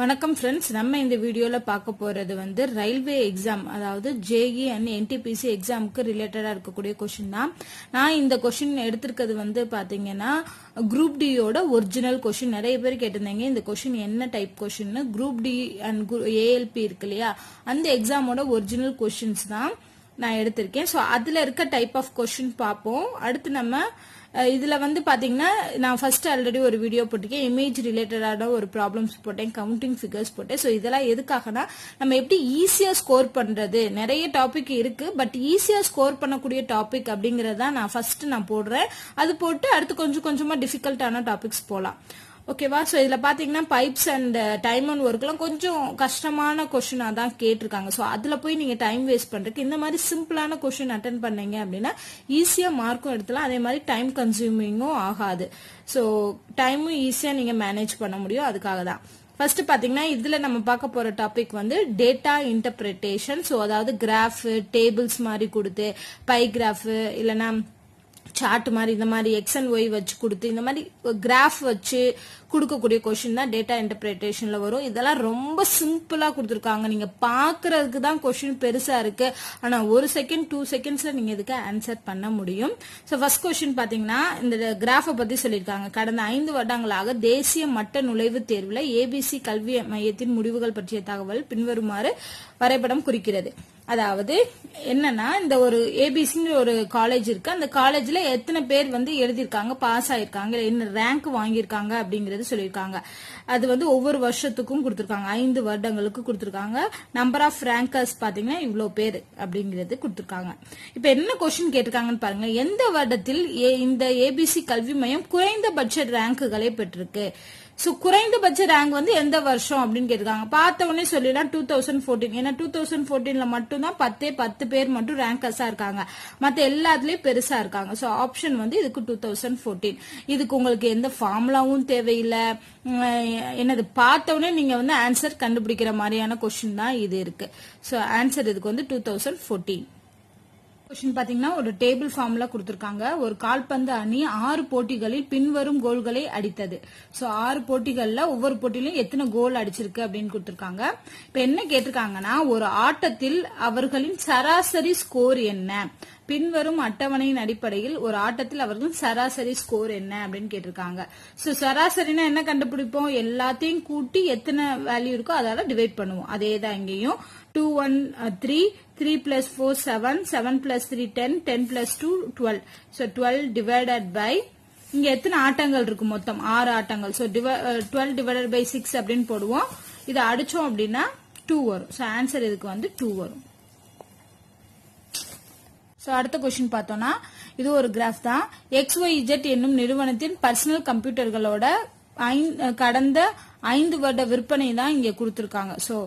வணக்கம் ஃப்ரெண்ட்ஸ், நம்ம இந்த வீடியோல பார்க்க போறது வந்து ரயில்வே எக்ஸாம், அதாவது ஜேஇ அண்ட் என்டிபிசி எக்ஸாமுக்கு ரிலேட்டடா இருக்கக்கூடிய கொஸ்டின் தான். நான் இந்த கொஸ்டின் எடுத்திருக்கிறது வந்து பாத்தீங்கன்னா குரூப் டியோட ஒரிஜினல் கொஸ்டின். நிறைய பேர் கேட்டிருந்தீங்க இந்த கொஸ்டின் என்ன type question. Group D and ALP இருக்கு இல்லையா, அந்த எக்ஸாமோட ஒரிஜினல் கொஸ்டின்ஸ் தான் நான் எடுத்திருக்கேன். ஸோ அதுல இருக்க டைப் ஆஃப் கொஸ்டின் பார்ப்போம். அடுத்து நம்ம இதுல வந்து பாத்தீங்கன்னா நான் ஃபர்ஸ்ட் ஆல்ரெடி ஒரு வீடியோ போட்டிருக்கேன், இமேஜ் ரிலேட்டடான ஒரு ப்ராப்ளம்ஸ் போட்டேன், கவுண்டிங் ஃபிகர்ஸ் போட்டேன். ஸோ இதெல்லாம் எதுக்காகனா நம்ம எப்படி ஈஸியா ஸ்கோர் பண்றது, நிறைய டாபிக் இருக்கு, பட் ஈஸியா ஸ்கோர் பண்ணக்கூடிய டாபிக் அப்படிங்கறத நான் ஃபர்ஸ்ட் போடுறேன். அது போட்டு அடுத்து கொஞ்சம் கொஞ்சமா டிஃபிகல்ட்டான டாபிக்ஸ் போலாம். ஓகேவா? ஸோ இதுல பாத்தீங்கன்னா பைப்ஸ் அண்ட் டைம் அண்ட் ஒர்க்லாம் கொஞ்சம் கஷ்டமான கொஸ்டினா தான் கேட்டிருக்காங்க. ஸோ அதுல போய் நீங்க டைம் வேஸ்ட் பண்றதுக்கு இந்த மாதிரி சிம்பிளான கொஸ்டின் அட்டன் பண்ணீங்க அப்படின்னா ஈஸியா மார்க்கும் எடுத்துலாம், அதே மாதிரி டைம் கன்சியூமிங்கும் ஆகாது. ஸோ டைமும் ஈஸியா நீங்க மேனேஜ் பண்ண முடியும். அதுக்காக தான் ஃபர்ஸ்ட் பாத்தீங்கன்னா இதுல நம்ம பார்க்க போற டாபிக் வந்து டேட்டா இன்டர்பிரிட்டேஷன். ஸோ அதாவது கிராஃப், டேபிள்ஸ் மாதிரி கொடுத்து பை கிராஃப் இல்லைன்னா சார்ட் மாதிரி இந்த மாதிரி எக்ஸ் அண்ட் ஒய் வச்சு கொடுத்து இந்த மாதிரி கிராஃப் வச்சு கொடுக்கக்கூடிய கொஸ்டின் தான் டேட்டா இன்டர்பிரிட்டேஷன்ல வரும். இதெல்லாம் ரொம்ப சிம்பிளா கொடுத்துருக்காங்க. நீங்க பாக்குறதுக்கு தான் கொஸ்டின் பெருசா இருக்கு, ஆனா 1 செகண்ட் 2 செகண்ட்ஸ்ல நீங்க இதுக்கு ஆன்சர் பண்ண முடியும். ஸோ ஃபர்ஸ்ட் கொஸ்டின் பாத்தீங்கன்னா இந்த கிராஃபை பத்தி சொல்லியிருக்காங்க. கடந்த 5 வருடங்களாக தேசிய மட்ட நுழைவுத் தேர்வுல ஏபிசி கல்வி மையத்தின் முடிவுகள் பற்றிய தகவல் பின்வருமாறு வரைபடம் குறிக்கிறது. அதாவது என்னன்னா, இந்த ஒரு ஏபிசின்னு ஒரு காலேஜ் இருக்கு, அந்த காலேஜ்ல எத்தனை பேர் வந்து எழுதியிருக்காங்க, பாஸ் ஆயிருக்காங்க, என்ன ரேங்க் வாங்கியிருக்காங்க அப்படிங்கறது சொல்லியிருக்காங்க. அது வந்து ஒவ்வொரு வருஷத்துக்கும் கொடுத்திருக்காங்க, 5 வருடங்களுக்கு கொடுத்திருக்காங்க. நம்பர் ஆஃப் ரேங்கர்ஸ் பாத்தீங்கன்னா இவ்வளவு பேர் அப்படிங்கிறது கொடுத்திருக்காங்க. இப்ப என்ன கொஸ்டின் கேட்டிருக்காங்கன்னு பாருங்க. எந்த வருடத்தில் இந்த ஏபிசி கல்வி மையம் குறைந்தபட்ச ரேங்குகளை பெற்றிருக்கு? சோ குறைந்தபட்ச ரேங்க் வந்து எந்த வருஷம் அப்படின்னு கேட்டிருக்காங்க. பார்த்த உடனே சொல்லிடலாம் 2014. ஏன்னா 2014ல மட்டும்தான் 10 பேர் மட்டும் ரேங்கர்ஸா இருக்காங்க, மத்த எல்லாத்துலயும் பெருசா இருக்காங்க. சோ ஆப்ஷன் வந்து இதுக்கு 2014. இதுக்கு உங்களுக்கு எந்த ஃபார்முலாவும் தேவையில்லை, என்னது பார்த்த உடனே நீங்க வந்து ஆன்சர் கண்டுபிடிக்கிற மாதிரியான கொஸ்டின் தான் இது இருக்கு. சோ ஆன்சர் இதுக்கு வந்து 2014. கொஸ்டின் பாத்தீங்கன்னா ஒரு டேபிள் ஃபார்முலா கொடுத்திருக்காங்க. ஒரு கால்பந்து அணி 6 போட்டிகளில் பின்வரும் கோல்களை அடித்தது. சோ 6 போட்டிகள்ல ஒவ்வொரு போட்டியிலும் எத்தனை கோல் அடிச்சிருக்கு அப்படின்னு கொடுத்திருக்காங்க. இப்ப என்ன கேட்டிருக்காங்கன்னா, ஒரு ஆட்டத்தில் அவர்களின் சராசரி ஸ்கோர் என்ன? பின்வரும் அட்டவணையின் அடிப்படையில் ஒரு ஆட்டத்தில் அவர்கள் சராசரி ஸ்கோர் என்ன அப்படின்னு கேட்டிருக்காங்க. சோ சராசரினா என்ன கண்டுபிடிப்போம்? எல்லாத்தையும் கூட்டி எத்தனை வேல்யூ இருக்கோ அதால டிவைட் பண்ணுவோம். அதேதான் இங்கேயும் 2 1 3 3 plus 4 7 7 plus 3 10 10 plus 2 12. So 12 divided by இங்க எத்தனை ஆட்டங்கள் இருக்கு? மொத்தம் 6 ஆட்டங்கள். So 12 divided by 6 அப்படின்னு போடுவோம். இதை அடிச்சோம் அப்படின்னா 2 வரும். So ஆன்சர் இதுக்கு வந்து 2 வரும். சோ அடுத்த கொஸ்டின் பார்த்தோம்னா இது ஒரு கிராஃப் தான். XYZ என்னும் நிறுவனத்தின் பர்சனல் கம்ப்யூட்டர்களோட கடந்த 5 வருட விற்பனை தான் இங்க கொடுத்திருக்காங்க. சோ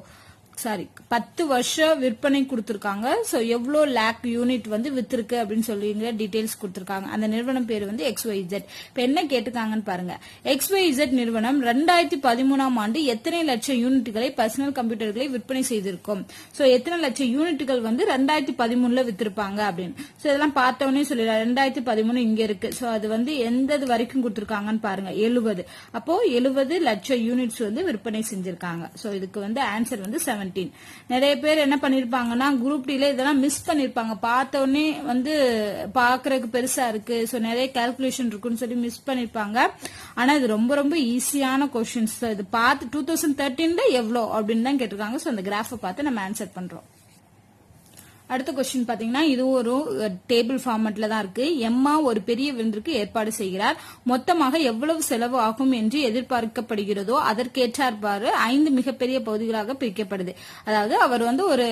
10 வருஷ விற்பனை கொடுத்திருக்காங்க. சோ எவ்வளவு லேக் யூனிட் வந்து வித்திருக்கு அப்படின்னு சொல்லிங்க டீடைல்ஸ் கொடுத்திருக்காங்க. அந்த நிறுவனம் பேர் வந்து XYZ. இப்ப என்ன கேட்டிருக்காங்கன்னு பாருங்க. XYZ நிறுவனம் 2013ஆம் ஆண்டு எத்தனை லட்சம் யூனிட்டுகளை பர்சனல் கம்ப்யூட்டர்களை விற்பனை செய்திருக்கும்? சோ எத்தனை லட்சம் யூனிட்டுகள் வந்து 2013ல வித்திருப்பாங்க அப்படின்னு. சோ இதெல்லாம் பார்த்தவனே சொல்லிடலாம். 2013 இங்க இருக்கு. சோ அது வந்து எந்த வரைக்கும் கொடுத்திருக்காங்கன்னு பாருங்க, 70. அப்போ 70 லட்சம் யூனிட்ஸ் வந்து விற்பனை செஞ்சிருக்காங்க. சோ இதுக்கு வந்து ஆன்சர் வந்து 17. நிறைய பேர் என்ன பண்ணிருப்பாங்கன்னா குரூப் டில இதெல்லாம் மிஸ் பண்ணிருப்பாங்க. பார்த்த உடனே வந்து பாக்குறதுக்கு பெருசா இருக்கு, சோ நிறைய கால்குலேஷன் இருக்குன்னு சொல்லி மிஸ் பண்ணிருப்பாங்க. ஆனா இது ரொம்ப ரொம்ப ஈஸியான கொஸ்டின்ஸ். இது பார்த்து 2013ல எவ்வளோ அப்படின்னு தான் கேட்டிருக்காங்க. சோ அந்த கிராஃபை பார்த்து நம்ம ஆன்சர் பண்றோம். அடுத்த கொஸ்டின் பாத்தீங்கன்னா இது ஒரு டேபிள் ஃபார்மட்ல தான் இருக்கு. எம்மா ஒரு பெரிய விருந்திற்கு ஏற்பாடு செய்கிறார். மொத்தமாக எவ்வளவு செலவு ஆகும் என்று எதிர்பார்க்கப்படுகிறதோ அதற்கேற்றார்பாறு 5 மிகப்பெரிய பகுதிகளாக பிரிக்கப்படுது. அதாவது அவர் வந்து ஒரு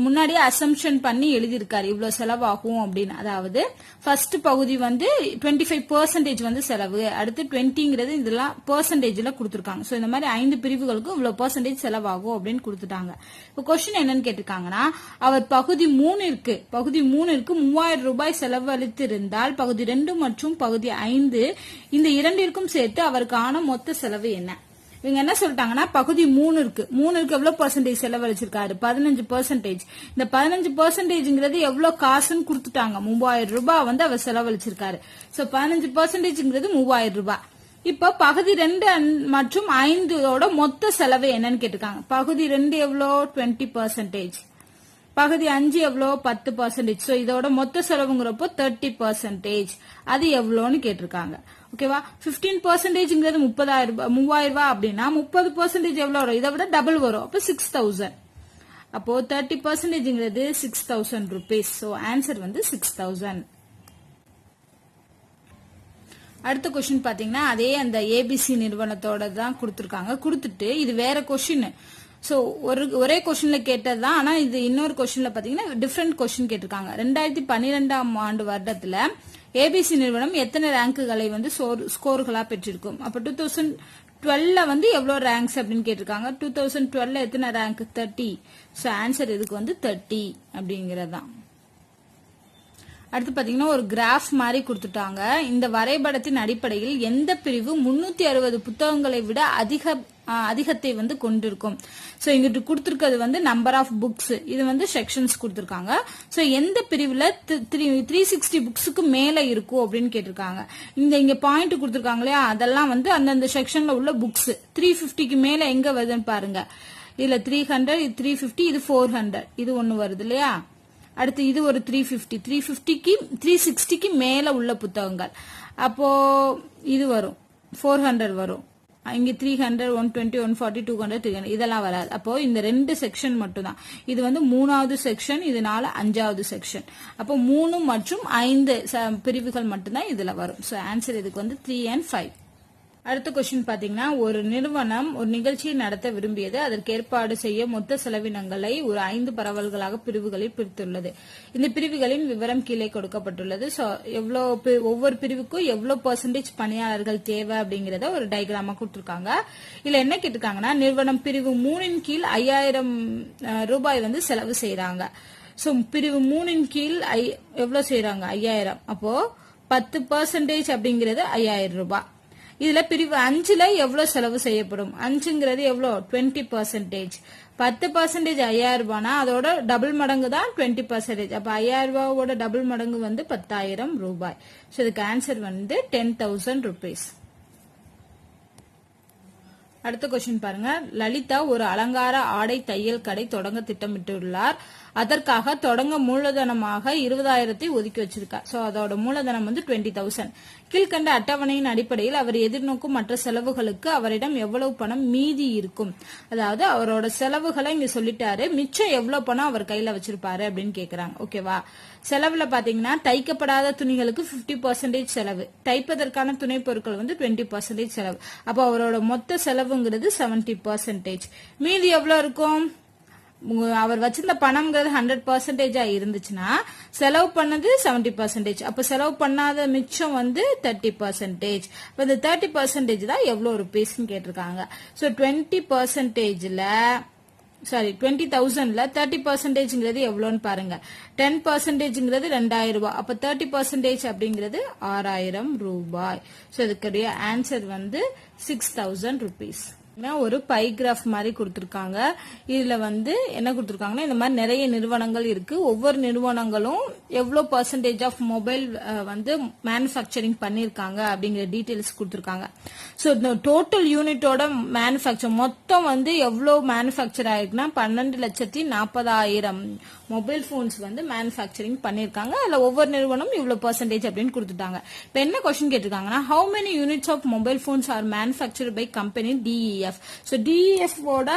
முன்னாடியே அசம்ஷன் பண்ணி எழுதியிருக்காரு இவ்வளவு செலவாகும் அப்படின்னு. அதாவது ஃபர்ஸ்ட் பகுதி வந்து 25% வந்து செலவு, அடுத்து 20ங்கிறது இதெல்லாம் பெர்சன்டேஜ்ல கொடுத்திருக்காங்க. சோ இந்த மாதிரி 5 பிரிவுகளுக்கு இவ்வளவு பெர்சன்டேஜ் செலவாகும் அப்படின்னு கொடுத்துட்டாங்க. இப்போ கொஸ்டின் என்னன்னு கேட்டிருக்காங்கன்னா, அவர் பகுதி 3ற்கு 3000 ரூபாய் செலவழித்திருந்தால் பகுதி 2 மற்றும் பகுதி 5 இந்த இரண்டிற்கும் சேர்த்து அவருக்கான மொத்த செலவு என்ன? இவங்க என்ன சொல்லிட்டாங்கன்னா, பகுதி 3ற்கு எவ்வளவு பெர்சன்டேஜ் செலவழிச்சிருக்காரு? 15%. இந்த 15%ங்கிறது எவ்வளவு காசுன்னு கொடுத்துட்டாங்க. 3000 ரூபாய் வந்து அவர் செலவழிச்சிருக்காரு. சோ 15%ங்கிறது 3000 ரூபாய். இப்ப பகுதி 2 மற்றும் 5 மொத்த செலவு என்னன்னு கேட்டிருக்காங்க. பகுதி 2 எவ்வளோ 20%, பகுதி 5 எவ்வளோ 10%. சோ இதோட மொத்த செலவுங்கிறப்போ 30%. அது எவ்வளோன்னு கேட்டிருக்காங்க. ஓகேவா. 15%ங்கிறது 3000 ரூபாய் அப்படின்னா 30% எவ்வளவு வரும், இதை விட டபுள் வரும். அப்ப 6000. அப்போ 30%ங்கிறது 6000 rupees. சோ ஆன்சர் வந்து 6000. அடுத்த கொஸ்டின் பாத்தீங்கன்னா அதே அந்த ஏபிசி நிறுவனத்தோட தான் கொடுத்திருக்காங்க. கொடுத்துட்டு இது வேற கொஸ்டின். சோ ஒரே கொஸ்டின்ல கேட்டதுதான், ஆனா இது இன்னொரு கொஸ்டின்ல பாத்தீங்கன்னா டிஃபரெண்ட் கொஸ்டின் கேட்டிருக்காங்க. 2012ஆம் ஆண்டு வருடத்துல ஏபிசி நிறுவனம் எத்தனை ரேங்குகளை வந்து ஸ்கோர்களா பெற்றிருக்கும். அப்ப 2012 வந்து எவ்வளவு ரேங்க்ஸ் அப்படின்னு கேட்டிருக்காங்க. 2012 எத்தனை ரேங்க் 30. சோ ஆன்சர் இதுக்கு வந்து 30 அப்படிங்கறதுதான். அடுத்து பாத்தீங்கன்னா ஒரு கிராஃப் மாதிரி கொடுத்துட்டாங்க. இந்த வரைபடத்தின் அடிப்படையில் எந்த பிரிவு 360 புத்தகங்களை விட அதிகத்தை வந்து கொண்டிருக்கும். சோ இங்கிட்டு கொடுத்திருக்கிறது வந்து நம்பர் ஆஃப் புக்ஸ், இது வந்து செக்ஷன்ஸ் கொடுத்திருக்காங்க. சோ எந்த பிரிவுல 360 புக்ஸுக்கு மேல இருக்கும் அப்படின்னு கேட்டிருக்காங்க. இங்க பாயிண்ட் கொடுத்திருக்காங்க இல்லையா, அதெல்லாம் வந்து அந்தந்த செக்ஷன்ல உள்ள புக்ஸ். 350க்கு மேல எங்க வருதுன்னு பாருங்க. இதுல 300, இது 350, இது 400, இது ஒண்ணு வருது இல்லையா. அடுத்து இது ஒரு 350க்கு 360க்கு மேல உள்ள புத்தகங்கள். அப்போ இது வரும் 400 வரும். இங்க 300, 120, 140, 200, 300 இதெல்லாம் வராது. அப்போ இந்த 2 செக்ஷன் மட்டும் தான். இது வந்து 3வது செக்ஷன், இதனால 5வது செக்ஷன். அப்போ 3 மற்றும் 5 பிரிவுகள் மட்டும்தான் இதுல வரும். சோ ஆன்சர் இதுக்கு வந்து 3 and 5. அடுத்த கொஸ்டின் பாத்தீங்கன்னா ஒரு நிறுவனம் ஒரு நிகழ்ச்சியை நடத்த விரும்பியது. அதற்கு ஏற்பாடு செய்ய மொத்த செலவினங்களை ஒரு 5 பரவல்களாக பிரிவுகளில் பிரித்துள்ளது. இந்த பிரிவுகளின் விவரம் கீழே கொடுக்கப்பட்டுள்ளது. ஒவ்வொரு பிரிவுக்கும் எவ்வளவு பெர்சன்டேஜ் பணியாளர்கள் தேவை அப்படிங்கறத ஒரு டயக்ராமா கொடுத்திருக்காங்க. இதுல என்ன கேட்டிருக்காங்கன்னா நிறுவனம் பிரிவு 3 கீழ் 5000 ரூபாய் வந்து செலவு செய்யறாங்க. சோ பிரிவு 3 கீழ் எவ்வளவு செய்யறாங்க 5000. அப்போ 10% அப்படிங்கிறது 5000 ரூபாய். இதுல பிரிவு 5ல எவ்வளவு செலவு செய்யப்படும். 5ங்கிறது எவ்வளவு 20%. 10% 5000 ரூபாய்னா அதோட டபுள் மடங்கு தான் 20%. அப்ப 5000 ரூபாயோட டபுள் மடங்கு வந்து 10,000 ரூபாய். சோ இதுக்கு ஆன்சர் வந்து 10,000 rupees. அடுத்த கொஸ்டின் பாருங்க. லலிதா ஒரு அலங்கார ஆடை தையல் கடை தொடங்க திட்டமிட்டுள்ளார். அதற்காக தொடங்க மூலதனமாக 20,000 ஒதுக்கி வச்சிருக்கார். சோ அதோட மூலதனம் வந்து 20,000. கீழ்கண்ட அட்டவணையின் அடிப்படையில் அவர் எதிர்நோக்கும் மற்ற செலவுகளுக்கு அவரிடம் எவ்வளவு பணம் மீதி இருக்கும். அதாவது அவரோட செலவுகளை இங்க சொல்லிட்டாரு, மிச்சம் எவ்வளவு பணம் அவர் கையில வச்சிருப்பாரு அப்படின்னு கேக்குறாங்க. ஓகேவா. செலவுல பாத்தீங்கன்னா தைக்கப்படாத துணிகளுக்கு 50% செலவு, தைப்பதற்கான துணை பொருட்கள் வந்து 20% செலவு. அப்ப அவரோட மொத்த செலவுங்கிறது 70%. மீதி எவ்வளவு இருக்கும். அவர் வச்சிருந்த பணம்ங்கிறது 100% இருந்துச்சுன்னா செலவு பண்ணது 70%. அப்ப செலவு பண்ணாத மிச்சம் வந்து 30%. இப்ப இந்த 30% தான் எவ்வளவு ரூபீஸ்ன்னு கேட்டிருக்காங்க. சோ 20%ல 20,000ல 30%ங்கிறது எவ்வளவுன்னு பாருங்க. 10%ங்கிறது 2000 ரூபாய். அப்ப 30% அப்படிங்கிறது 6000 ரூபாய். சோ இதுக்குரிய ஆன்சர் வந்து 6000 rupees. ஒரு பை கிராஃப் மாதிரி கொடுத்திருக்காங்க. இதுல வந்து என்ன கொடுத்திருக்காங்கன்னா இந்த மாதிரி நிறைய நிறுவனங்கள் இருக்கு. ஒவ்வொரு நிறுவனங்களும் எவ்வளவு பெர்சன்டேஜ் ஆஃப் மொபைல் வந்து மேனுஃபேக்சரிங் பண்ணிருக்காங்க அப்படிங்கிற டீடைல்ஸ் கொடுத்திருக்காங்க. சோ இந்த டோட்டல் யூனிட்டோட மேனுஃபேக்சர் மொத்தம் வந்து எவ்வளவு மேனுஃபேக்சர் ஆயிருக்குன்னா 12,40,000 மொபைல் போன்ஸ் வந்து மேனுஃபேக்சரிங் பண்ணிருக்காங்க. அதுல ஒவ்வொரு நிறுவனம் இவ்வளவு பெர்சன்டேஜ் அப்படின்னு கொடுத்துட்டாங்க. இப்ப என்ன question கேட்டிருக்காங்கன்னா how many units of mobile phones are manufactured by company DEF. So DEF ஓட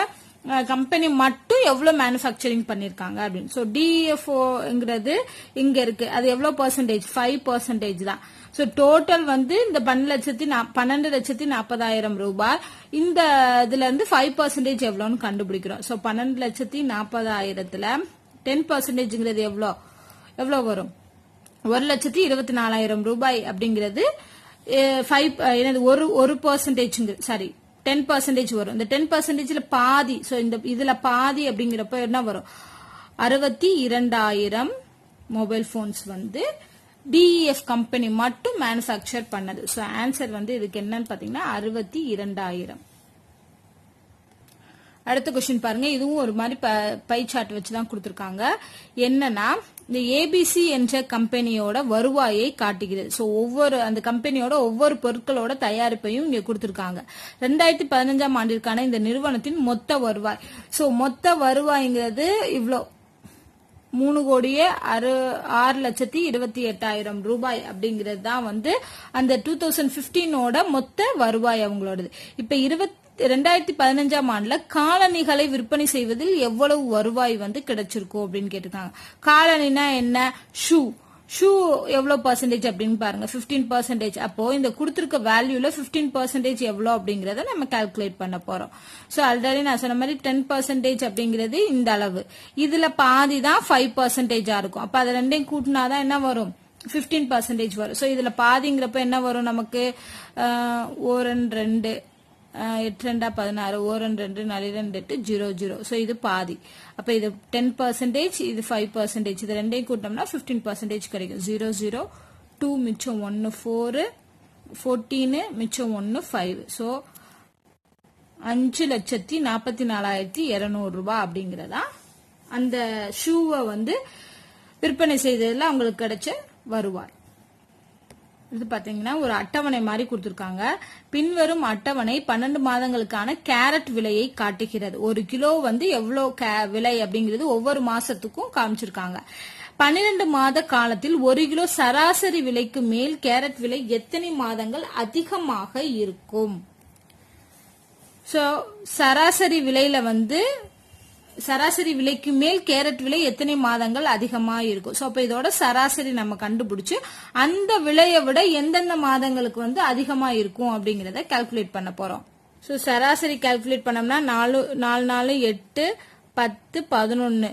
கம்பெனி மட்டும் எவ்வளவு மேனுஃபேக்சரிங் பண்ணிருக்காங்க அப்படின்னு. சோ DEFங்கிறது இங்க இருக்கு, அது எவ்வளவு பெர்சன்டேஜ் 5% தான். சோ டோட்டல் வந்து இந்த 12,40,000 ரூபாய். இந்த இதுல இருந்து 5% எவ்வளவுன்னு கண்டுபிடிக்கிறோம். சோ 12,40,000ல 10%ங்கிறது எவ்வளவு வரும் 1,24,000 ரூபாய் அப்படிங்கிறது 10% வரும். இந்த 10%ல பாதி. சோ இந்த இதுல பாதி அப்படிங்கிறப்ப என்ன வரும் 62,000 மொபைல் போன்ஸ் வந்து DEF கம்பெனி மட்டும் மேனுஃபேக்சர் பண்ணது. சோ ஆன்சர் வந்து இதுக்கு என்னன்னு பாத்தீங்கன்னா 62,000. அடுத்த கொஸ்டின் பாருங்க, இதுவும் ஒரு மாதிரி பை சார்ட் வச்சுதான் கொடுத்திருக்காங்க. என்னன்னா இந்த ஏபிசி என்ற கம்பெனியோட வருவாயை காட்டுகிறது. சோ அந்த கம்பெனியோட ஒவ்வொரு பொருட்களோட தயாரிப்பையும் இங்க கொடுத்திருக்காங்க. 2015 ஆண்டிற்கான இந்த நிறுவனத்தின் மொத்த வருவாய். சோ மொத்த வருவாய்ங்கிறது இவ்வளோ 3,06,28,000 ரூபாய் அப்படிங்கிறது தான் வந்து அந்த 2015 மொத்த வருவாய் அவங்களோடது. இப்ப 2015 ஆண்டுல காலணிகளை விற்பனை செய்வதில் எவ்வளவு வருவாய் வந்து கிடைச்சிருக்கும் அப்படின்னு கேட்டிருக்காங்க. காலணினா என்ன? ஷூ எவ்வளவு பர்சன்டேஜ் அப்படின்னு பாருங்க, 15%. அப்போ இந்த கொடுத்திருக்க வேல்யூல 15% எவ்வளவு அப்படிங்கறத நம்ம கால்குலேட் பண்ண போறோம். சோ ஆல்ரெடி நான் சொன்ன மாதிரி 10% அப்படிங்கிறது இந்த அளவு, இதுல பாதி தான் 5% இருக்கும். அப்ப அதை ரெண்டையும் கூட்டினாதான் என்ன வரும்? 15% வரும். சோ இதுல பாதிங்கிறப்ப என்ன வரும் நமக்கு? 2 8 2 16 1 2 4 2 8 0 0. சோ இது பாதி. அப்ப இது 10%, இது 5%. இது ரெண்டையும் கூட்டோம்னா 15% கிடைக்கும். 0 0 2 மிச்சம் 1 4 14 மிச்சம் 1 5. சோ 5,44,200 ரூபாய் அப்படிங்கறதா அந்த ஷூவை வந்து விற்பனை செய்ததுல அவங்களுக்கு கிடைச்ச வருவாய். இது பாத்தீங்கன்னா ஒரு அட்டவணை மாதிரி கொடுத்திருக்காங்க. பின்வரும் அட்டவணை 12 மாதங்களுக்கான கேரட் விலையை காட்டுகிறது. 1 கிலோ வந்து எவ்வளவு விலை அப்படிங்கிறது ஒவ்வொரு மாசத்துக்கும் காமிச்சிருக்காங்க. 12 மாத காலத்தில் 1 கிலோ சராசரி விலைக்கு மேல் கேரட் விலை எத்தனை மாதங்கள் அதிகமாக இருக்கும்? சோ சராசரி விலையில வந்து சராசரி விலைக்கு மேல் கேரட் விலை எத்தனை மாதங்கள் அதிகமா இருக்கும்? சோ அப்ப இதோட சராசரி நம்ம கண்டுபிடிச்சு அந்த விலையை விட எந்தெந்த மாதங்களுக்கு வந்து அதிகமா இருக்கும் அப்படிங்கறத கால்குலேட் பண்ண போறோம். சோ சராசரி கால்குலேட் பண்ணோம்னா 4 4 8 10 11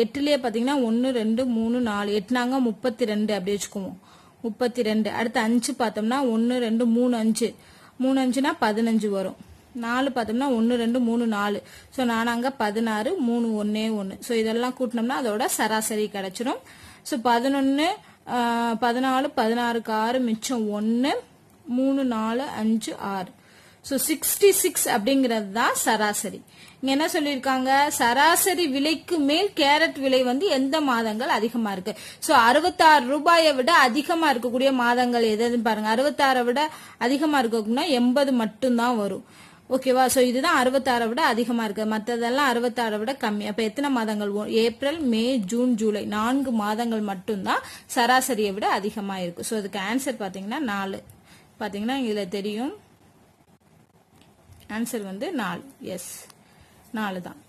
8லயே பாத்தீங்கன்னா 1 2 3 4 8 நாங்க 32 அப்படி வச்சுக்குவோம். 32. அடுத்து 5 பார்த்தோம்னா 1 2 3 5 3 5னா 15 வரும். 4 பார்த்தோம்னா 1 2 3 4. சோ நானாங்க 16 3 1 1. சோ இதெல்லாம் கூட்டினோம்னா அதோட சராசரி கிடைச்சிடும். சோ 11 14 16க்கு 6 மிச்சம் 1 3 4 5 6. சோ 66 அப்படிங்கிறது தான் சராசரி. இங்க என்ன சொல்லிருக்காங்க? சராசரி விலைக்கு மேல் கேரட் விலை வந்து எந்த மாதங்கள் அதிகமா இருக்கு? சோ 66 ரூபாயை விட அதிகமா இருக்கக்கூடிய மாதங்கள் எதுன்னு பாருங்க. 66 விட அதிகமா இருக்கணும்னா 80 மட்டும்தான் வரும். ஓகேவா? சோ இதுதான் 66 விட அதிகமா இருக்கு. மற்றதெல்லாம் 66 விட கம்மி. அப்ப எத்தனை மாதங்கள்? ஏப்ரல் மே ஜூன் ஜூலை 4 மாதங்கள் மட்டும்தான் சராசரியை விட அதிகமா இருக்கு. சோ இதுக்கு ஆன்சர் பாத்தீங்கன்னா 4. பாத்தீங்கன்னா இதுல தெரியும் ஆன்சர் வந்து 4. எஸ் 4 தான்.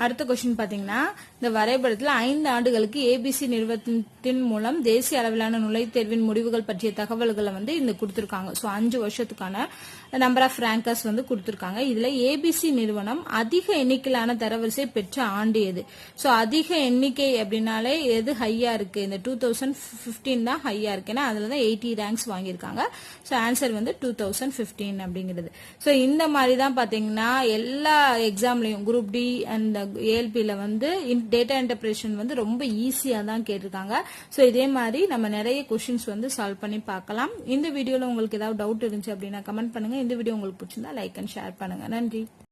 அடுத்த கொஸ்டின் பாத்தீங்கன்னா இந்த வரைபடத்தில் 5 ஆண்டுகளுக்கு ஏபிசி நிறுவனத்தின் மூலம் தேசிய அளவிலான நுழைவுத் தேர்வின் முடிவுகள் பற்றிய தகவல்களை வந்து இந்த கொடுத்திருக்காங்க. சோ 5 வருஷத்துக்கான நம்பர் ஆஃப் ரேங்கர்ஸ் வந்து கொடுத்திருக்காங்க. இதுல ஏபிசி நிறுவனம் அதிக எண்ணிக்கையிலான தரவரிசை பெற்ற ஆண்டு எது? சோ அதிக எண்ணிக்கை அப்படின்னாலே எது ஹையா இருக்கு? இந்த 2015 தான் ஹையா இருக்கு. ஏன்னா அதுலதான் 80 ரேங்க்ஸ் வாங்கியிருக்காங்க. சோ ஆன்சர் வந்து 2015 அப்படிங்கிறது. சோ இந்த மாதிரி தான் பாத்தீங்கன்னா எல்லா எக்ஸாம்லயும் குரூப் டி அண்ட் ஏஎல்பில வந்து டேட்டா இன்டர்பிரேஷன் வந்து ரொம்ப ஈஸியா தான் கேட்டிருக்காங்க. சோ இதே மாதிரி நம்ம நிறைய கொஸ்டின்ஸ் வந்து சால்வ் பண்ணி பார்க்கலாம். இந்த வீடியோல உங்களுக்கு ஏதாவது டவுட் இருந்துச்சு அப்படின்னா கமெண்ட் பண்ணுங்க. இந்த வீடியோ உங்களுக்கு பிடிச்சிருந்தா லைக் அண்ட் ஷேர் பண்ணுங்க. நன்றி.